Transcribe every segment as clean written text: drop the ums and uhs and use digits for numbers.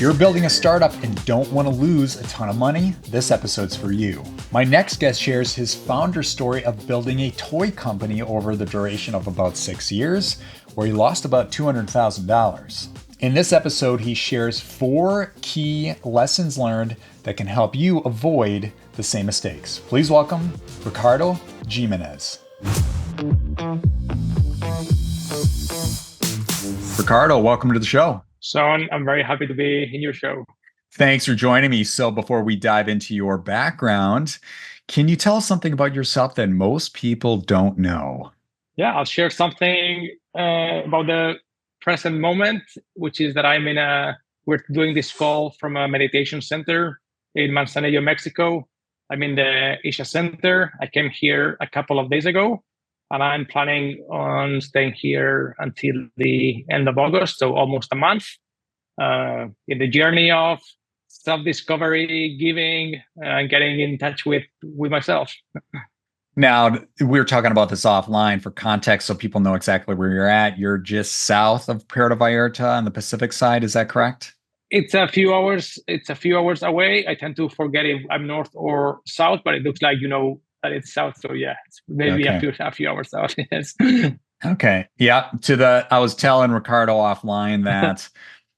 you're building a startup and don't want to lose a ton of money, this episode's for you. My next guest shares his founder story of building a toy company over the duration of about 6 years, where he lost about $200,000. In this episode, he shares 4 key lessons learned that can help you avoid the same mistakes. Please welcome Ricardo Jimenez. Ricardo, welcome to the show. Sean, I'm very happy to be in your show. Thanks for joining me. So before we dive into your background, can you tell us something about yourself that most people don't know? Yeah, I'll share something about the present moment, which is that we're doing this call from a meditation center in Manzanillo, Mexico. I'm in the Asia Center. I came here a couple of days ago, and I'm planning on staying here until the end of August, so almost a month, in the journey of self-discovery, giving, and getting in touch with myself. Now, we were talking about this offline for context so people know exactly where you're at. You're just south of Puerto Vallarta on the Pacific side. Is that correct? It's a few hours away. I tend to forget if I'm north or south, but it looks like that it's south. So yeah, it's maybe Okay. a few hours south. Yes. Okay. Yeah. I was telling Ricardo offline that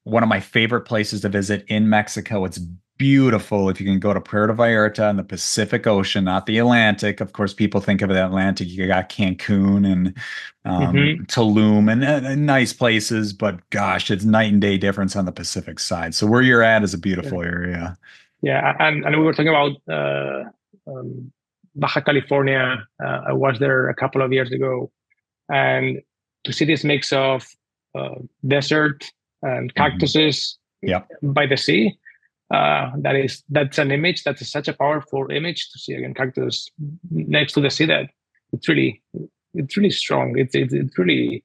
one of my favorite places to visit in Mexico. It's beautiful if you can go to Puerto Vallarta in the Pacific Ocean, not the Atlantic. Of course, people think of the Atlantic. You got Cancun and Tulum and nice places, but gosh, it's night and day difference on the Pacific side. So where you're at is a beautiful area. Yeah, and we were talking about Baja California. I was there a couple of years ago, and to see this mix of desert and cactuses by the sea, that's an image. That's such a powerful image to see again cactus next to the sea. That it's really strong. It's really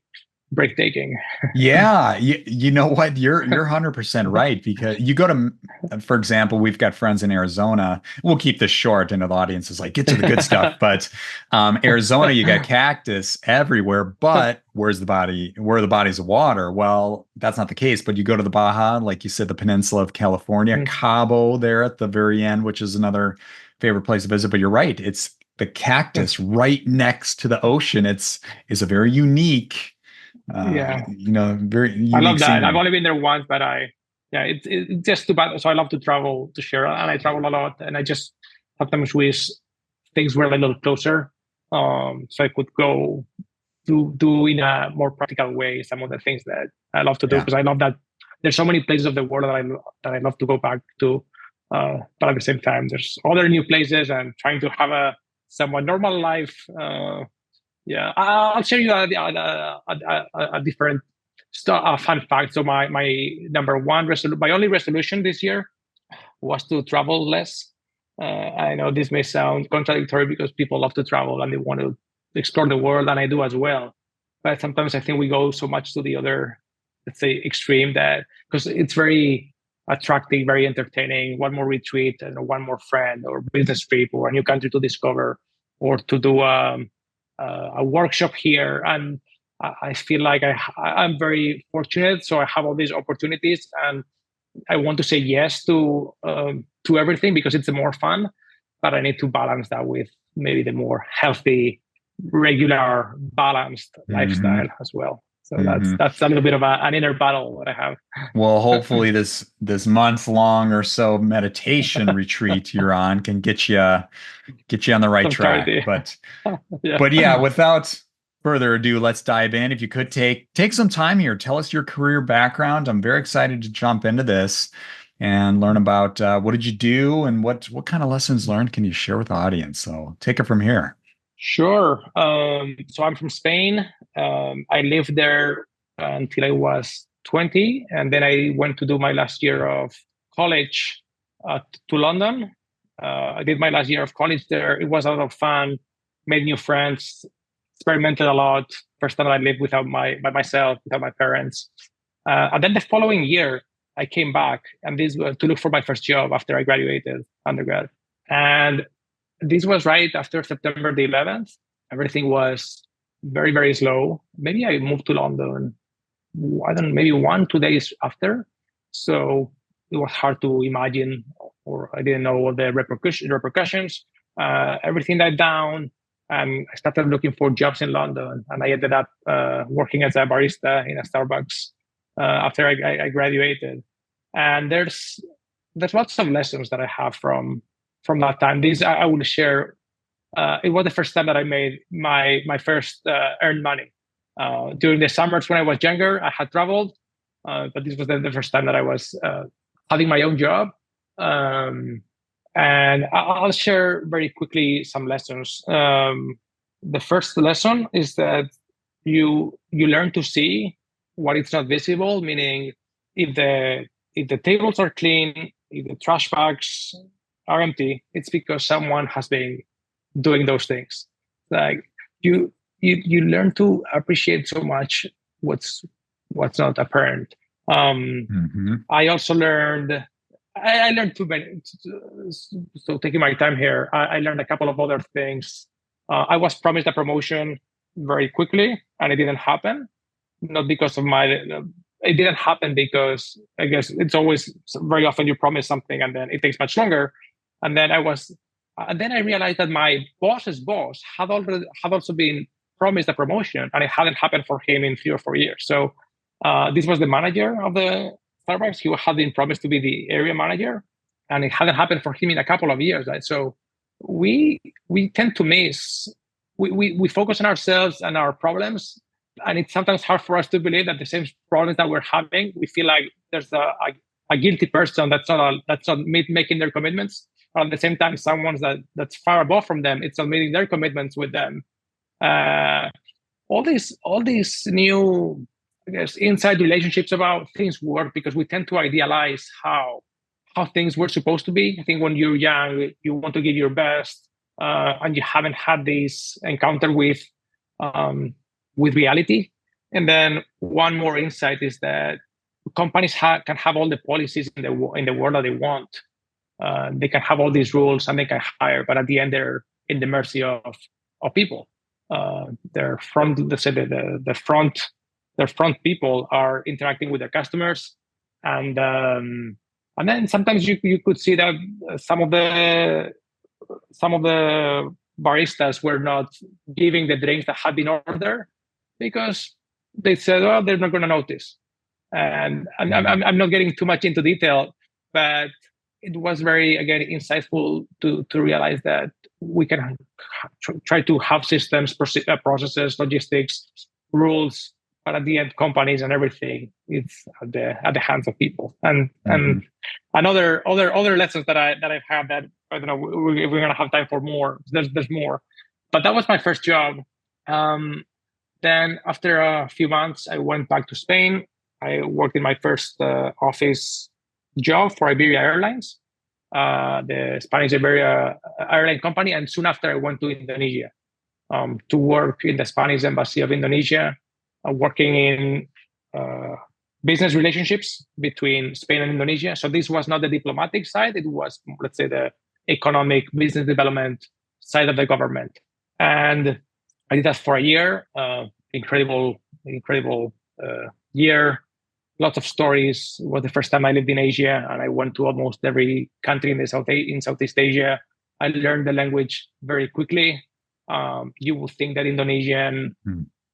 breathtaking. Yeah, you know what? You're 100% right, because you go to, for example, we've got friends in Arizona. We'll keep this short, and the audience is like, get to the good stuff. But Arizona, you got cactus everywhere, but where the bodies of water? Well, that's not the case. But you go to the Baja, like you said, the peninsula of California, Cabo there at the very end, which is another favorite place to visit. But you're right, it's the cactus right next to the ocean. Is a very unique. Very unique. I love that. Scenery. I've only been there once, but it's just too bad. So I love to travel to share, and I travel a lot, and I just sometimes wish things were a little closer, so I could go do in a more practical way some of the things that I love to do, because I love that there's so many places of the world that I love to go back to, but at the same time there's other new places, and trying to have a somewhat normal life. Yeah, I'll share you a different fun fact. So my only resolution this year was to travel less. I know this may sound contradictory because people love to travel and they want to explore the world, and I do as well. But sometimes I think we go so much to the other, let's say, extreme, that because it's very attractive, very entertaining. One more retreat and one more friend or business trip or a new country to discover, or to do a workshop here, and I feel like I'm very fortunate. So I have all these opportunities, and I want to say yes to everything because it's more fun. But I need to balance that with maybe the more healthy, regular, balanced lifestyle as well. So that's a little bit of an inner battle that I have. Well, hopefully this month-long or so meditation retreat you're on can get you on the right track. But yeah, without further ado, let's dive in. If you could take some time here, tell us your career background. I'm very excited to jump into this and learn about what did you do and what kind of lessons learned can you share with the audience. So take it from here. Sure. So I'm from Spain. I lived there until I was 20, and then I went to do my last year of college to London. I did my last year of college there. It was a lot of fun, made new friends, experimented a lot. First time I lived by myself, without my parents. And then the following year, I came back, and this was to look for my first job after I graduated undergrad. And this was right after September the 11th. Everything was very, very slow. Maybe I moved to London, I don't know, maybe 1-2 days after. So it was hard to imagine, or I didn't know all the repercussions. Everything died down, and I started looking for jobs in London, and I ended up working as a barista in a Starbucks after I graduated. And there's lots of lessons that I have from that time. These I will share. It was the first time that I made my first earned money. During the summers when I was younger, I had traveled, but this was the first time that I was having my own job. And I'll share very quickly some lessons. The first lesson is that you learn to see what is not visible, meaning if the tables are clean, if the trash bags are empty, it's because someone has been doing those things. Like you learn to appreciate so much what's not apparent. I also learned. I learned too many. So taking my time here, I learned a couple of other things. I was promised a promotion very quickly, and it didn't happen. Not because of it didn't happen because I guess it's always very often you promise something and then it takes much longer. And then I realized that my boss's boss had also been promised a promotion, and it hadn't happened for him in 3 or 4 years. So this was the manager of the Starbucks. He had been promised to be the area manager, and it hadn't happened for him in a couple of years. Right? So we tend to miss. We focus on ourselves and our problems, and it's sometimes hard for us to believe that the same problems that we're having, we feel like there's a guilty person that's not making their commitments. But at the same time, someone that's far above from them, it's not meeting their commitments with them. All these new, I guess, inside relationships about things work because we tend to idealize how things were supposed to be. I think when you're young, you want to give your best, and you haven't had this encounter with reality. And then one more insight is that companies can have all the policies in the world that they want. They can have all these rules and they can hire, but at the end they're in the mercy of people. Their front people are interacting with their customers, and then sometimes you could see that some of the baristas were not giving the drinks that had been ordered because they said, "Oh, they're not going to notice." And I'm not getting too much into detail, but it was very, again, insightful to realize that we can try to have systems, processes, logistics, rules, but at the end, companies and everything, it's at the hands of people. And other lessons that I've had that I don't know if we're gonna have time for more. There's more, but that was my first job. Then after a few months, I went back to Spain. I worked in my first office job for Iberia Airlines, the Spanish Iberia airline company. And soon after, I went to Indonesia to work in the Spanish embassy of Indonesia, working in business relationships between Spain and Indonesia. So this was not the diplomatic side. It was, let's say, the economic business development side of the government. And I did that for a year. Incredible year. Lots of stories. It was the first time I lived in Asia, and I went to almost every country in Southeast Asia. I learned the language very quickly. You would think that Indonesian,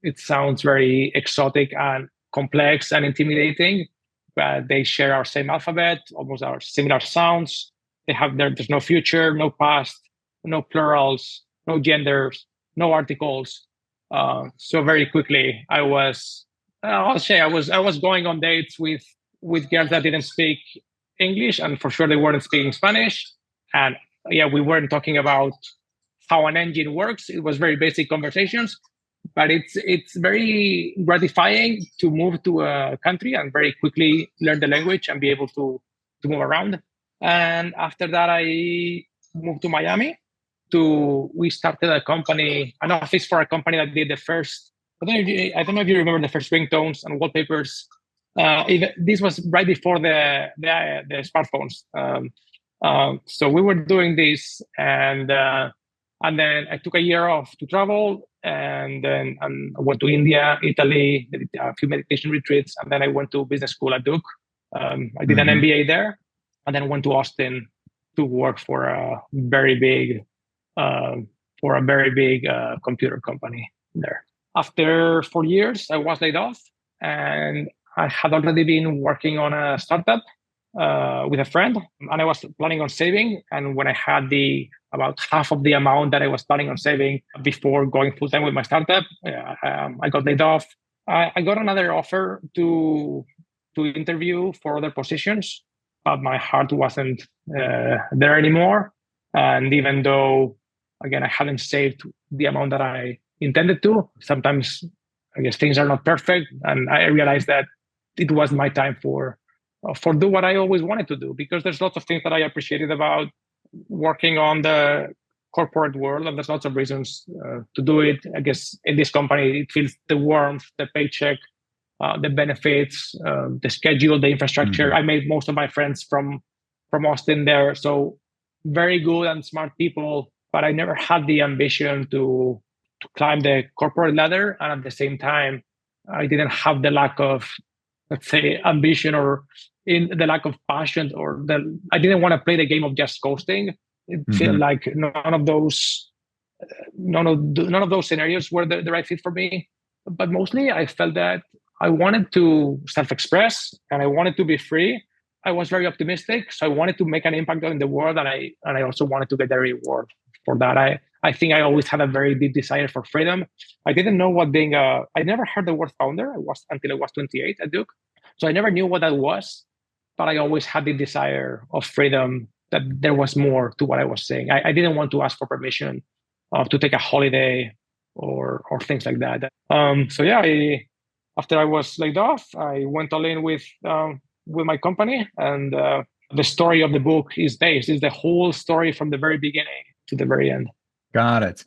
it sounds very exotic and complex and intimidating, but they share our same alphabet, almost our similar sounds. There's no future, no past, no plurals, no genders, no articles. So very quickly, I'll say I was going on dates with girls that didn't speak English, and for sure they weren't speaking Spanish. And yeah, we weren't talking about how an engine works. It was very basic conversations, but it's very gratifying to move to a country and very quickly learn the language and be able to move around. And after that, I moved to Miami. We started an office for a company that did the first. I don't know if you remember the first ringtones and wallpapers. This was right before the smartphones. So we were doing this, and then I took a year off to travel, and then I went to India, Italy, did a few meditation retreats, and then I went to business school at Duke. I did an MBA there, and then went to Austin to work for a very big computer company there. After 4 years, I was laid off, and I had already been working on a startup with a friend, and I was planning on saving. And when I had about half of the amount that I was planning on saving before going full time with my startup, I got laid off. I got another offer to interview for other positions, but my heart wasn't there anymore. And even though, again, I hadn't saved the amount that I intended to, sometimes I guess things are not perfect, and I realized that it was my time for do what I always wanted to do, because there's lots of things that I appreciated about working on the corporate world, and there's lots of reasons to do it. I guess in this company, it feels the warmth, the paycheck, the benefits, the schedule, the infrastructure. I made most of my friends from Austin there, so very good and smart people. But I never had the ambition to climb the corporate ladder, and at the same time, I didn't have the lack of, let's say, ambition, or in the lack of passion, or I didn't want to play the game of just coasting. It felt like none of those scenarios were the right fit for me. But mostly, I felt that I wanted to self-express and I wanted to be free. I was very optimistic, so I wanted to make an impact on the world, and I also wanted to get a reward for that. I think I always had a very deep desire for freedom. I didn't know what being I never heard the word founder until I was 28 at Duke. So I never knew what that was, but I always had the desire of freedom, that there was more to what I was saying. I didn't want to ask for permission to take a holiday or things like that. After I was laid off, I went all in with my company, and the story of the book is the whole story from the very beginning to the very end. Got it.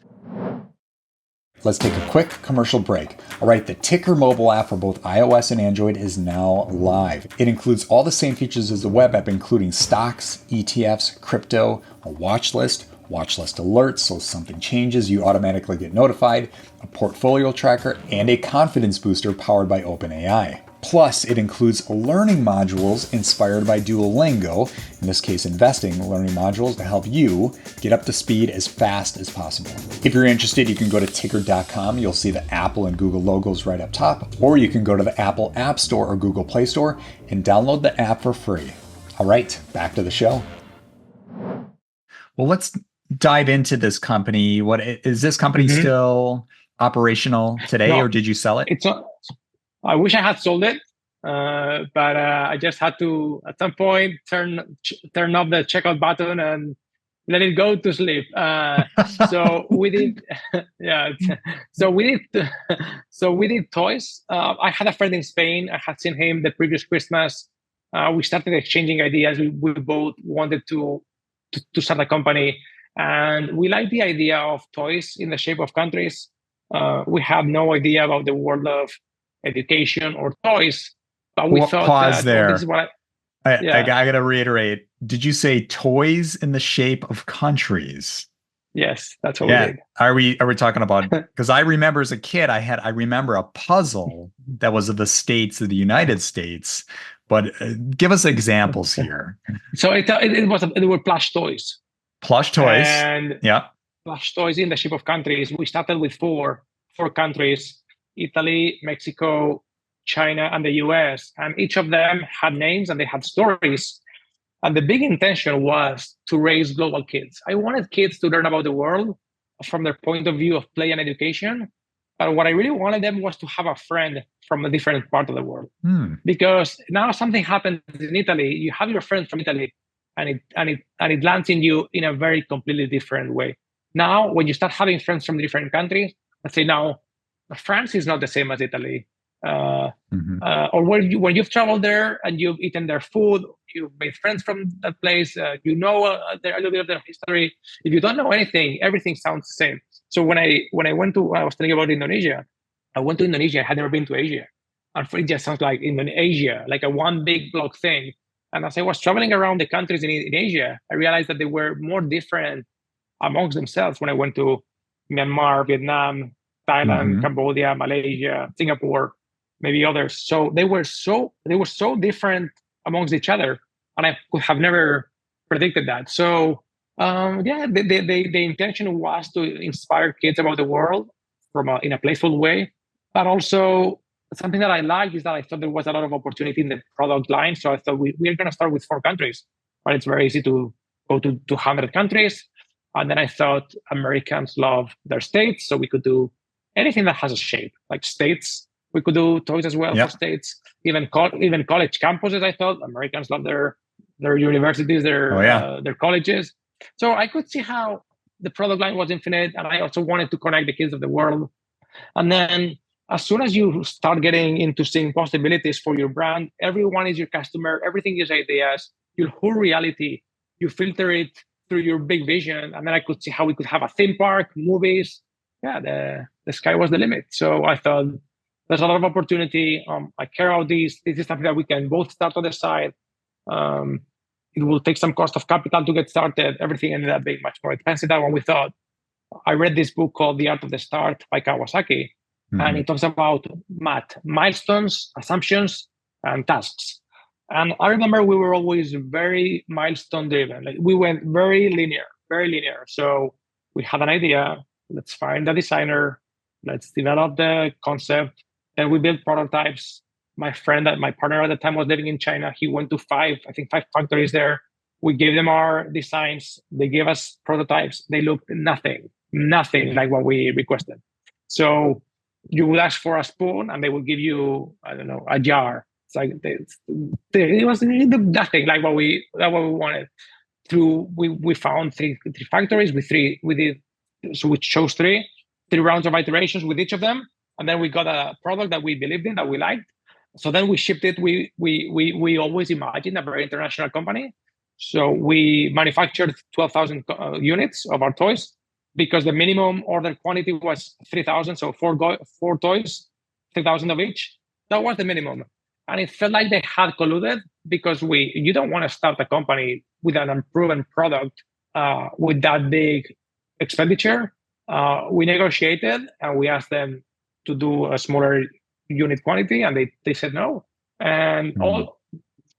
Let's take a quick commercial break. All right, the TYKR mobile app for both iOS and Android is now live. It includes all the same features as the web app, including stocks, ETFs, crypto, a watch list alerts, so if something changes, you automatically get notified, a portfolio tracker, and a confidence booster powered by OpenAI. Plus, it includes learning modules inspired by Duolingo, in this case investing learning modules to help you get up to speed as fast as possible. If you're interested, you can go to TYKR.com. You'll see the Apple and Google logos right up top, or you can go to the Apple App Store or Google Play Store and download the app for free. All right, back to the show. Well, let's dive into this company. What is this company still operational today, No, or did you sell it? It's not. I wish I had sold it, but I just had to, at some point, turn off the checkout button and let it go to sleep. So we did, So we did toys. I had a friend in Spain. I had seen him the previous Christmas. We started exchanging ideas. We both wanted to start a company, and we liked the idea of toys in the shape of countries. We had no idea about the world of education or toys, but we thought pause there. This is what I gotta reiterate. Did you say toys in the shape of countries? Yes, that's what we did. Are we talking about? Because I remember as a kid, I remember a puzzle that was of the states of the United States. But give us examples here. So it were plush toys. Plush toys. And plush toys in the shape of countries. We started with four countries: Italy, Mexico, China, and the US. And each of them had names and they had stories. And the big intention was to raise global kids. I wanted kids to learn about the world from their point of view of play and education. But what I really wanted them was to have a friend from a different part of the world. Because now something happens in Italy, you have your friend from Italy, and it lands in you in a very completely different way. Now, when you start having friends from different countries, let's say now, France is not the same as Italy. Or when you've traveled there and you've eaten their food, you've made friends from that place, a little bit of their history. If you don't know anything, everything sounds the same. So when I was telling you about Indonesia, I went to Indonesia. I had never been to Asia. And it just sounds like Asia, like a one big block thing. And as I was traveling around the countries in Asia, I realized that they were more different amongst themselves when I went to Myanmar, Vietnam, Thailand, Cambodia, Malaysia, Singapore, maybe others. So they were so different amongst each other and I could have never predicted that. So the intention was to inspire kids about the world in a playful way, but also something that I liked is that I thought there was a lot of opportunity in the product line. So I thought we're going to start with 4 countries, but it's very easy to go to 200 countries. And then I thought Americans love their states, so we could do anything that has a shape, like states. We could do toys as well for states, even college campuses. I thought Americans love their universities, their colleges. So I could see how the product line was infinite, and I also wanted to connect the kids of the world. And then as soon as you start getting into seeing possibilities for your brand, everyone is your customer, everything is ideas, your whole reality, you filter it through your big vision. And then I could see how we could have a theme park, movies. Yeah, the sky was the limit. So I thought there's a lot of opportunity. I care about this. This is something that we can both start on the side. It will take some cost of capital to get started. Everything ended up being much more expensive than what we thought. I read this book called The Art of the Start by Kawasaki, and it talks about math, milestones, assumptions, and tasks. And I remember we were always very milestone driven. Like we went very linear. So we had an idea. Let's find a designer. Let's develop the concept. Then we built prototypes. My partner at the time was living in China. He went to 5 factories there. We gave them our designs. They gave us prototypes. They looked nothing like what we requested. So you would ask for a spoon and they would give you, I don't know, a jar. It's like it was nothing like what we wanted. We found three factories with we chose three rounds of iterations with each of them, and then we got a product that we believed in, that we liked. So then we shipped it. We always imagined a very international company, so we manufactured 12,000 units of our toys because the minimum order quantity was 3,000. So four toys, 3,000 of each. That was the minimum. And it felt like they had colluded because you don't want to start a company with an unproven product with that big expenditure. We negotiated and we asked them to do a smaller unit quantity, and they said no. And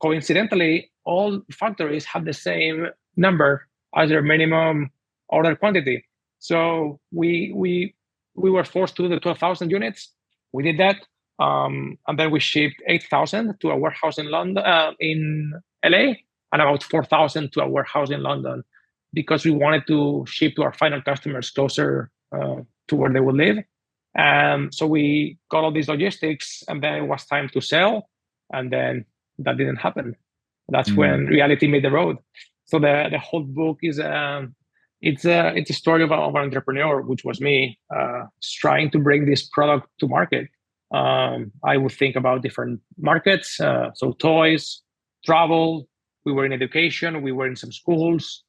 coincidentally, all factories had the same number as their minimum order quantity. So we were forced to do the 12,000 units. We did that. And then we shipped 8,000 to a warehouse in London, in LA, and about 4,000 to a warehouse in London, because we wanted to ship to our final customers closer to where they would live. So we got all these logistics, and then it was time to sell, and then that didn't happen. That's when reality made the road. So the whole book is it's a story of an entrepreneur, which was me, trying to bring this product to market. I would think about different markets, so toys, travel. We were in education. We were in some schools,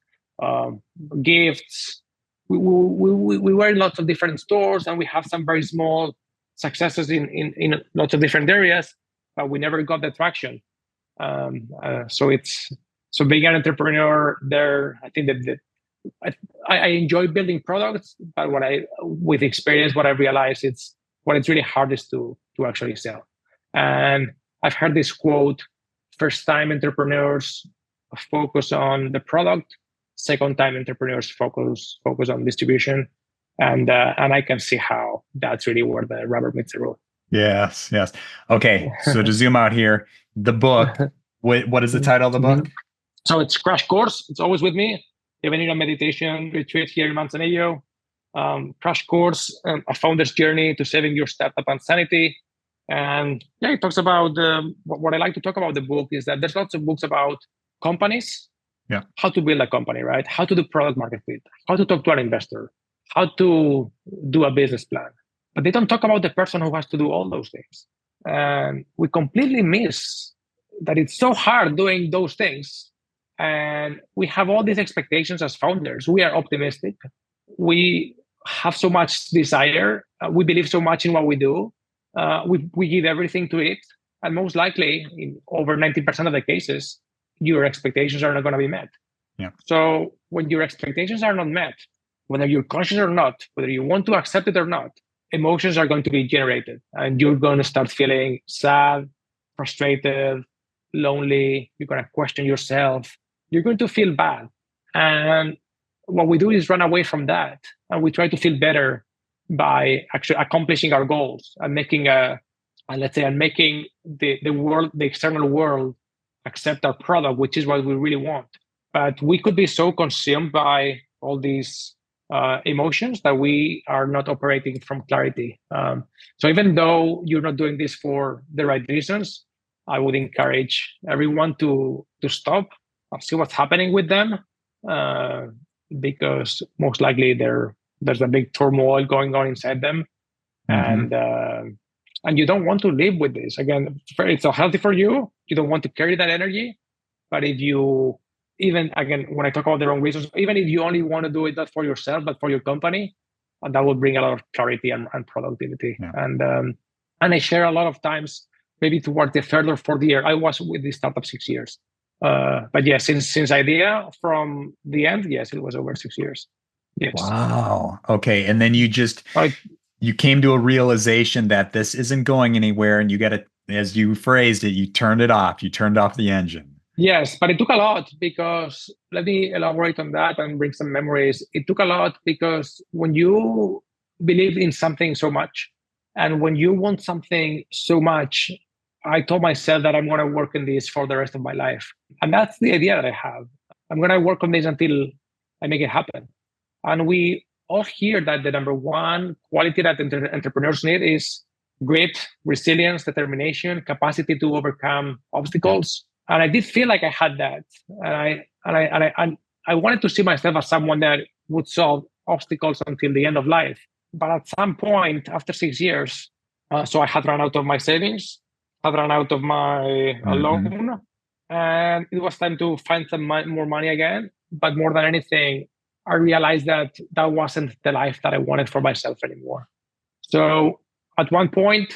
gifts. We were in lots of different stores, and we have some very small successes in lots of different areas, but we never got the traction. So being an entrepreneur there, I think that I enjoy building products, but with experience, what I realized what it's really hard is to actually sell. And I've heard this quote: first-time entrepreneurs focus on the product, second-time entrepreneurs focus on distribution. And I can see how that's really where the rubber meets the road. Yes. Okay, so to zoom out here, the book, what is the title of the book? So it's Crash Course. It's always with me. Even in a meditation retreat here in Manzanillo. Crash Course, a founder's journey to saving your startup and sanity. And it talks about what I like to talk about the book is that there's lots of books about companies, how to build a company, right? How to do product market fit, how to talk to an investor, how to do a business plan. But they don't talk about the person who has to do all those things. And we completely miss that it's so hard doing those things. And we have all these expectations as founders. We are optimistic. We have so much desire. We believe so much in what we do. We give everything to it. And most likely, in over 90% of the cases, your expectations are not going to be met. Yeah. So when your expectations are not met, whether you're conscious or not, whether you want to accept it or not, emotions are going to be generated. And you're going to start feeling sad, frustrated, lonely. You're going to question yourself. You're going to feel bad. And what we do is run away from that. And we try to feel better by actually accomplishing our goals and making making the world, the external world, accept our product, which is what we really want. But we could be so consumed by all these emotions that we are not operating from clarity. So even though you're not doing this for the right reasons, I would encourage everyone to stop, see what's happening with them, because most likely there's a big turmoil going on inside them, and you don't want to live with this. Again, it's not healthy for you. You don't want to carry that energy. But if you, even again, when I talk about the wrong reasons, even if you only want to do it not for yourself, but for your company, that will bring a lot of clarity and productivity. Yeah. And I share a lot of times, maybe towards the third or fourth year, I was with this startup 6 years. But yeah, since idea from the end, yes, it was over 6 years. Yes. Wow. Okay. And then you came to a realization that this isn't going anywhere, and you got to, as you phrased it, you turned it off. You turned off the engine. Yes, but it took a lot, because let me elaborate on that and bring some memories. It took a lot because when you believe in something so much, and when you want something so much, I told myself that I'm going to work on this for the rest of my life. And that's the idea that I have. I'm going to work on this until I make it happen. And we all hear that the number one quality that entrepreneurs need is grit, resilience, determination, capacity to overcome obstacles. And I did feel like I had that. And I wanted to see myself as someone that would solve obstacles until the end of life. But at some point, after 6 years, so I had run out of my savings, had run out of my loan, and it was time to find some more money again. But more than anything, I realized that that wasn't the life that I wanted for myself anymore. So at one point,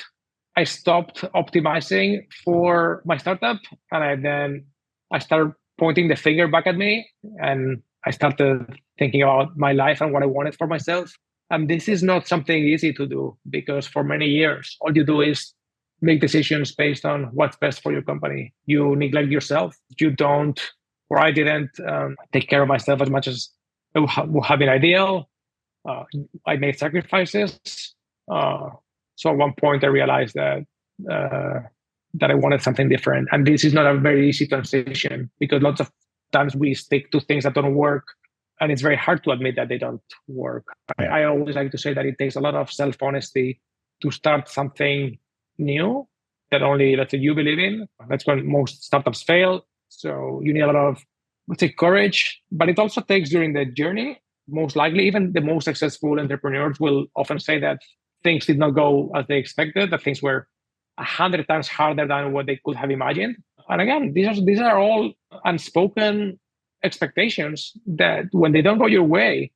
I stopped optimizing for my startup, and I started pointing the finger back at me, and I started thinking about my life and what I wanted for myself. And this is not something easy to do, because for many years, all you do is make decisions based on what's best for your company. You neglect yourself. You don't, or I didn't take care of myself as much as it would have been ideal. I made sacrifices. So at one point, I realized that I wanted something different. And this is not a very easy transition, because lots of times we stick to things that don't work, and it's very hard to admit that they don't work. Yeah. I always like to say that it takes a lot of self-honesty to start something new that only, let's say, you believe in. That's when most startups fail. So you need a lot of, let's say, courage, but it also takes during the journey. Most likely, even the most successful entrepreneurs will often say that things did not go as they expected, that things were 100 times harder than what they could have imagined. And again, these are all unspoken expectations that when they don't go your way,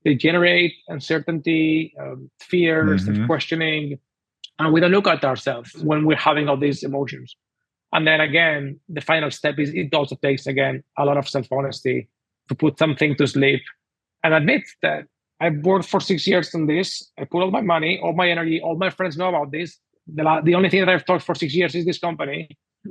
they generate uncertainty, fear, self-questioning, and we don't look at ourselves when we're having all these emotions. And then again, the final step is it also takes, again, a lot of self-honesty to put something to sleep and admit that I've worked for 6 years on this. I put all my money, all my energy, all my friends know about this. The only thing that I've taught for 6 years is this company.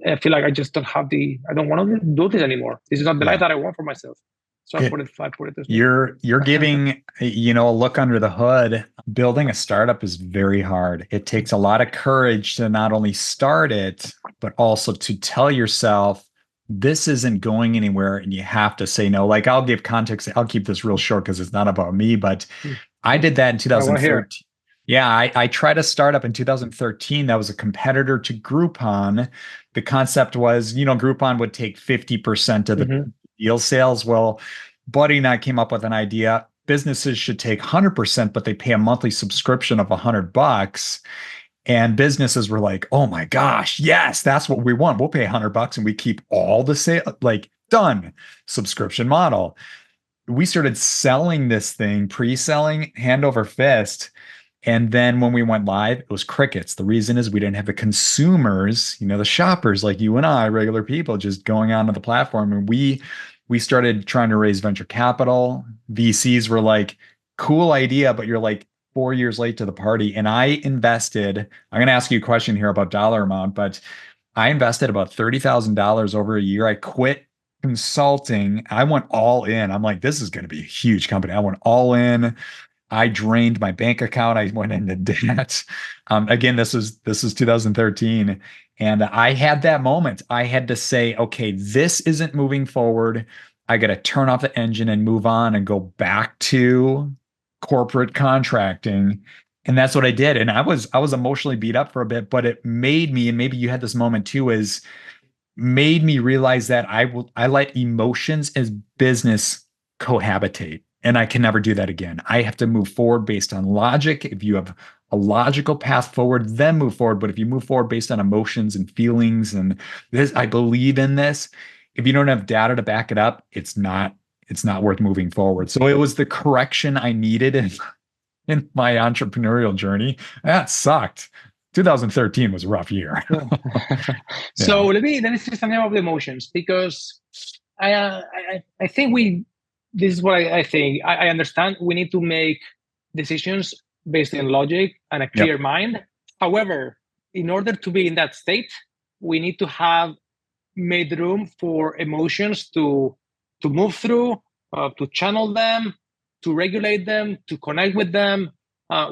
I feel like I just don't want to do this anymore. This is not the life that I want for myself. So I put it this way. You're giving, a look under the hood. Building a startup is very hard. It takes a lot of courage to not only start it, but also to tell yourself, this isn't going anywhere, and you have to say no. Like, I'll give context. I'll keep this real short because it's not about me, but I did that in 2013. Yeah, I tried a startup in 2013 that was a competitor to Groupon. The concept was, Groupon would take 50% of the deal sales. Well, Buddy and I came up with an idea. Businesses should take 100%, but they pay a monthly subscription of $100. And businesses were like, oh my gosh, yes, that's what we want. We'll pay $100 and we keep all the sale, done. Subscription model. We started selling this thing, pre-selling, hand over fist. And then when we went live, it was crickets. The reason is we didn't have the consumers, the shoppers like you and I, regular people, just going onto the platform. And we started trying to raise venture capital. VCs were like, cool idea, but you're like 4 years late to the party. And I invested, I'm going to ask you a question here about dollar amount, but I invested about $30,000 over a year. I quit consulting. I went all in. I'm like, this is going to be a huge company. I went all in. I drained my bank account. I went into debt. Again, this is 2013, and I had that moment. I had to say, okay, this isn't moving forward. I got to turn off the engine and move on and go back to corporate contracting. And that's what I did. And I was emotionally beat up for a bit, but it made me, and maybe you had this moment too, is made me realize that I let emotions as business cohabitate, and I can never do that again. I have to move forward based on logic. If you have a logical path forward, then move forward. But if you move forward based on emotions and feelings and this, I believe in this. If you don't have data to back it up, it's not worth moving forward. So it was the correction I needed in my entrepreneurial journey. That sucked. 2013 was a rough year. So let me say something about the emotions, because I think this is what I think. I understand we need to make decisions based on logic and a clear mind. However, in order to be in that state, we need to have made room for emotions to move through, to channel them, to regulate them, to connect with them.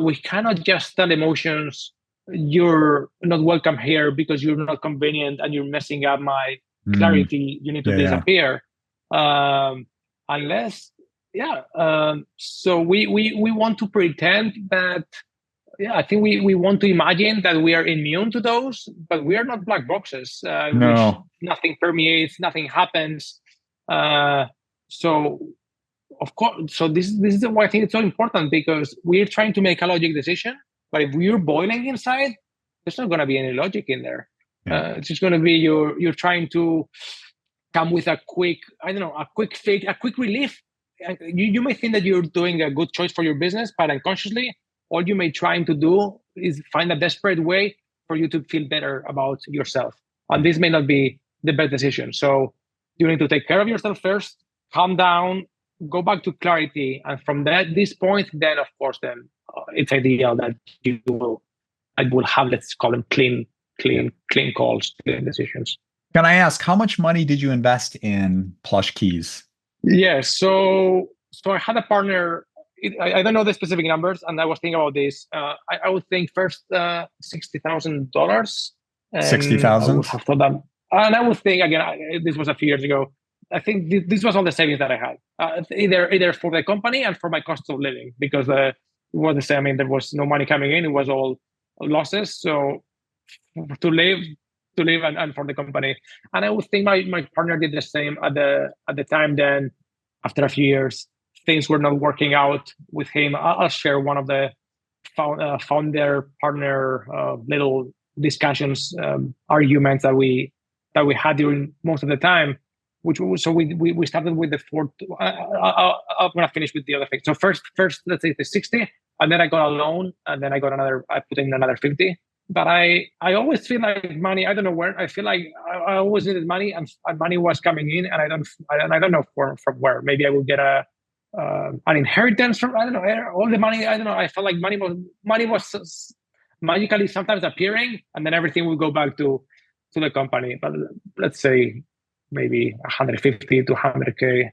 We cannot just tell emotions, you're not welcome here because you're not convenient and you're messing up my clarity. You need to disappear. Unless, so we want to pretend that, I think we want to imagine that we are immune to those, but we are not black boxes. Which nothing permeates, nothing happens. So of course, so this is why I think it's so important, because we're trying to make a logic decision, but if you're boiling inside, there's not going to be any logic in there. It's just going to be you're trying to come with a quick, a quick fix, a quick relief. You may think that you're doing a good choice for your business, but unconsciously, all you may trying to do is find a desperate way for you to feel better about yourself. And this may not be the best decision. So you need to take care of yourself first, calm down, go back to clarity. And from this point, then of course, then it's ideal that you will have, let's call them clean calls, clean decisions. Can I ask, how much money did you invest in Plush Keys? Yeah, so I had a partner. I don't know the specific numbers, and I was thinking about this. I would think first $60,000. $60,000. I would have thought that, and I would think again. This was a few years ago. I think this was all the savings that I had, either for the company and for my cost of living, because it was the same. I mean, there was no money coming in; it was all losses. So to live and for the company. And I would think my partner did the same at the time. Then after a few years, things were not working out with him. I'll share one of the founder partner little discussions, arguments that we had during most of the time. We started with the fourth. I'm gonna finish with the other thing. So first, let's say the 60, and then I got a loan, and then I put in another 50. But I always feel like money. I don't know where. I feel like I always needed money, and money was coming in, and I don't know from where. Maybe I will get an inheritance from, I don't know, all the money. I don't know. I felt like money was magically sometimes appearing, and then everything will go back to the company. But let's say maybe 150 to 100K,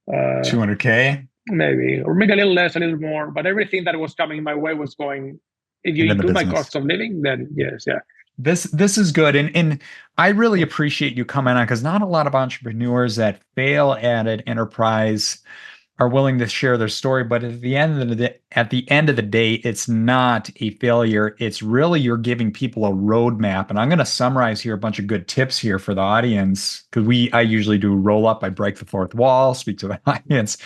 200K, maybe, or maybe a little less, a little more. But everything that was coming my way was going. If you include my cost of living, then yes, yeah. This is good, and I really appreciate you coming on, because not a lot of entrepreneurs that fail at an enterprise are willing to share their story. But at the end of the day, it's not a failure. It's really you're giving people a roadmap. And I'm going to summarize here a bunch of good tips here for the audience, because I usually do roll up, I break the fourth wall, speak to the audience.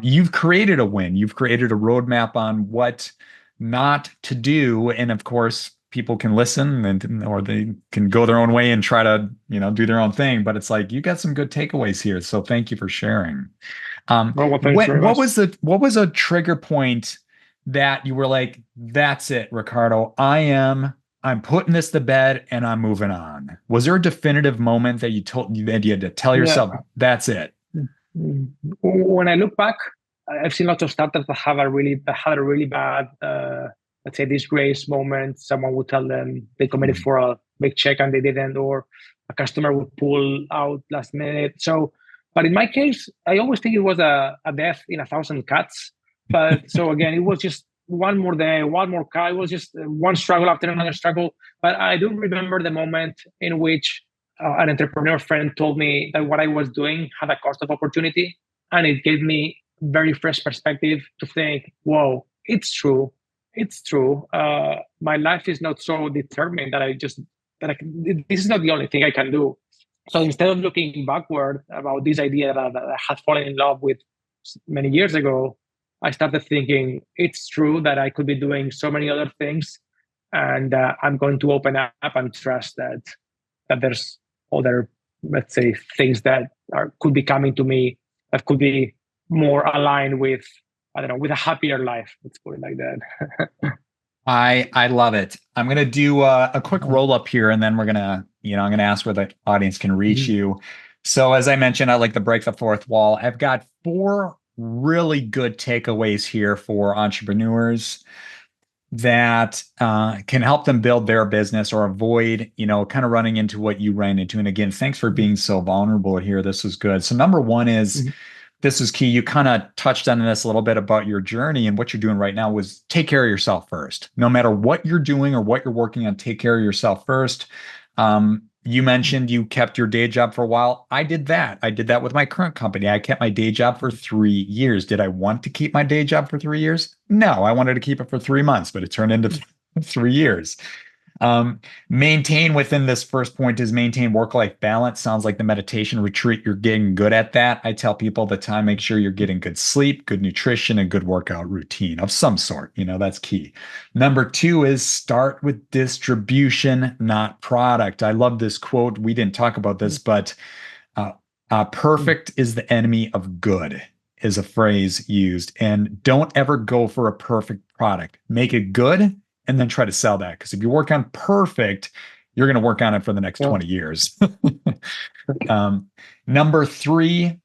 You've created a win. You've created a roadmap on what not to do, and of course people can listen or they can go their own way and try to do their own thing, but it's like you got some good takeaways here, so thank you for sharing. What was a trigger point that you were like, that's it, Ricardo, I'm putting this to bed and I'm moving on? Was there a definitive moment that you had to tell yourself, that's it? When I look back, I've seen lots of startups that had a really bad, let's say, disgrace moment. Someone would tell them they committed for big check and they didn't, or a customer would pull out last minute. So, but in my case, I always think it was a death in 1,000 cuts. But so again, it was just one more day, one more cut. It was just one struggle after another struggle. But I do remember the moment in which an entrepreneur friend told me that what I was doing had a cost of opportunity. And it gave me very fresh perspective to think, whoa, it's true. It's true. My life is not so determined that this is not the only thing I can do. So instead of looking backward about this idea that I had fallen in love with many years ago, I started thinking it's true that I could be doing so many other things, and I'm going to open up and trust that there's other, let's say, things that could be coming to me that could be more aligned with, I don't know, with a happier life. Let's put it like that. I love it. I'm going to do a quick roll up here, and then we're going to, I'm going to ask where the audience can reach you. So as I mentioned, I like to break the fourth wall. I've got 4 really good takeaways here for entrepreneurs that can help them build their business or avoid, kind of running into what you ran into. And again, thanks for being so vulnerable here. This was good. So number 1 is, this is key. You kind of touched on this a little bit about your journey, and what you're doing right now was take care of yourself first. No matter what you're doing or what you're working on, take care of yourself first. You mentioned you kept your day job for a while. I did that. I did that with my current company. I kept my day job for 3 years. Did I want to keep my day job for 3 years? No, I wanted to keep it for 3 months, but it turned into 3 years. Maintain within this first point is maintain work-life balance. Sounds like the meditation retreat. You're getting good at that. I tell people all the time, make sure you're getting good sleep, good nutrition, and good workout routine of some sort. That's key. Number 2 is start with distribution, not product. I love this quote. We didn't talk about this, but perfect is the enemy of good is a phrase used. And don't ever go for a perfect product. Make it good, and then try to sell that. Because if you work on perfect, you're going to work on it for the next 20 years. Number 3,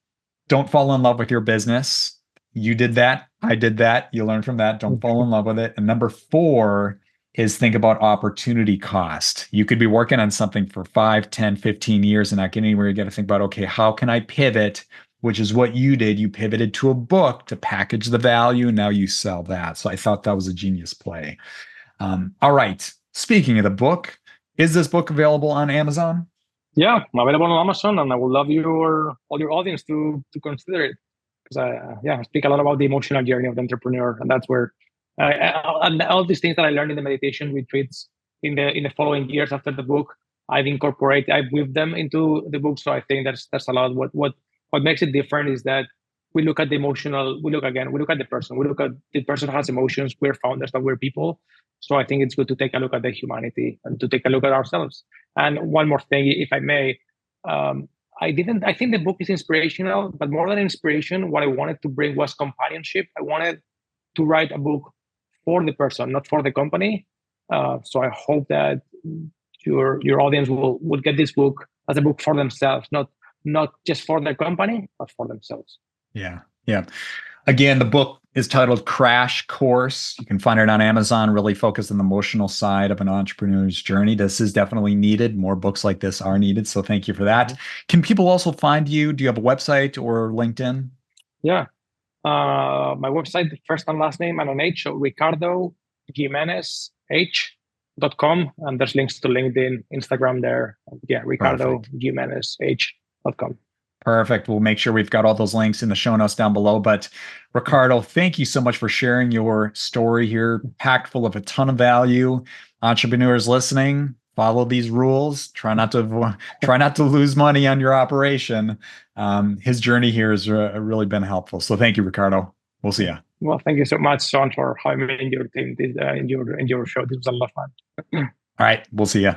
don't fall in love with your business. You did that. I did that. You learn from that. Don't fall in love with it. And number 4 is think about opportunity cost. You could be working on something for 5, 10, 15 years and not getting anywhere. You got to think about, okay, how can I pivot? Which is what you did. You pivoted to a book to package the value, and now you sell that. So I thought that was a genius play. All right. Speaking of the book, is this book available on Amazon? Yeah, I'm available on Amazon, and I would love all your audience to consider it, because I speak a lot about the emotional journey of the entrepreneur, and that's where and all these things that I learned in the meditation retreats in the following years after the book, I've weaved them into the book. So I think that's a lot. What makes it different is that we look at the emotional. We look at the person. We look at the person who has emotions. We're founders, but we're people. So I think it's good to take a look at the humanity and to take a look at ourselves. And one more thing, if I may, I think the book is inspirational, but more than inspiration, what I wanted to bring was companionship. I wanted to write a book for the person, not for the company. So I hope that your audience will get this book as a book for themselves, not just for their company, but for themselves. Yeah. Again, the book is titled Crash Course. You can find it on Amazon, really focused on the emotional side of an entrepreneur's journey. This is definitely needed. More books like this are needed. So thank you for that. Can people also find you? Do you have a website or LinkedIn? Yeah. My website, first and last name and an H, so Ricardo Jimenez H.com. And there's links to LinkedIn, Instagram there. Yeah, Ricardo Jimenez H.com. Perfect. We'll make sure we've got all those links in the show notes down below. But Ricardo, thank you so much for sharing your story here, packed full of a ton of value. Entrepreneurs listening, follow these rules. Try not to lose money on your operation. His journey here has really been helpful. So thank you, Ricardo. We'll see you. Well, thank you so much, Sean, for having me in your team, in your show. This was a lot of fun. All right. We'll see you.